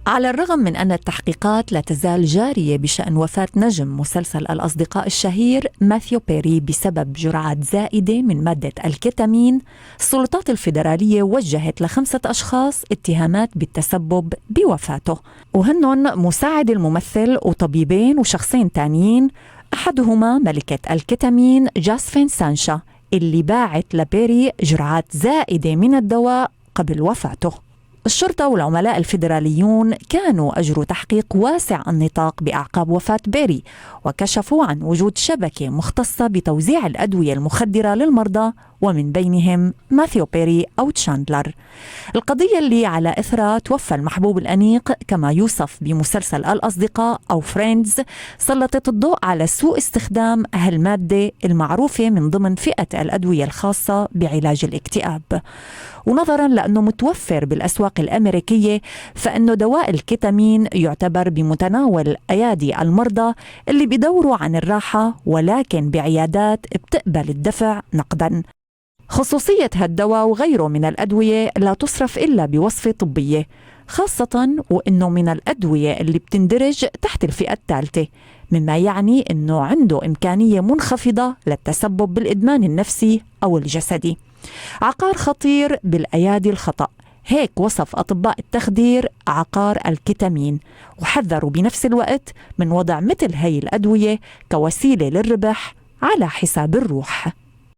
على الرغم من أن التحقيقات لا تزال جارية بشأن وفاة نجم مسلسل الأصدقاء الشهير ماثيو بيري بسبب جرعات زائدة من مادة الكيتامين، السلطات الفيدرالية وجهت ل5 أشخاص اتهامات بالتسبب بوفاته، وهنن مساعد الممثل وطبيبين وشخصين تانيين، أحدهما ملكة الكيتامين جاسفين سانشا اللي باعت لبيري جرعات زائدة من الدواء قبل وفاته. الشرطة والعملاء الفيدراليون كانوا أجروا تحقيق واسع النطاق بأعقاب وفاة بيري، وكشفوا عن وجود شبكة مختصة بتوزيع الأدوية المخدرة للمرضى، ومن بينهم ماثيو بيري أو تشاندلر. القضية اللي على إثرها توفى المحبوب الأنيق كما يوصف بمسلسل الأصدقاء أو فريندز، سلطت الضوء على سوء استخدام هالمادة المعروفة من ضمن فئة الأدوية الخاصة بعلاج الاكتئاب. ونظرا لأنه متوفر بالأسواق الأمريكية، فإنه دواء الكيتامين يعتبر بمتناول أيادي المرضى اللي بدوروا عن الراحة، ولكن بعيادات بتقبل الدفع نقدا. خصوصية هالدواء وغيره من الأدوية لا تصرف إلا بوصفة طبية، خاصة وإنه من الأدوية اللي بتندرج تحت الفئة الثالثة، مما يعني إنه عنده إمكانية منخفضة للتسبب بالإدمان النفسي أو الجسدي. عقار خطير بالأيادي الخطأ، هيك وصف أطباء التخدير عقار الكيتامين، وحذروا بنفس الوقت من وضع مثل هاي الأدوية كوسيلة للربح على حساب الروح.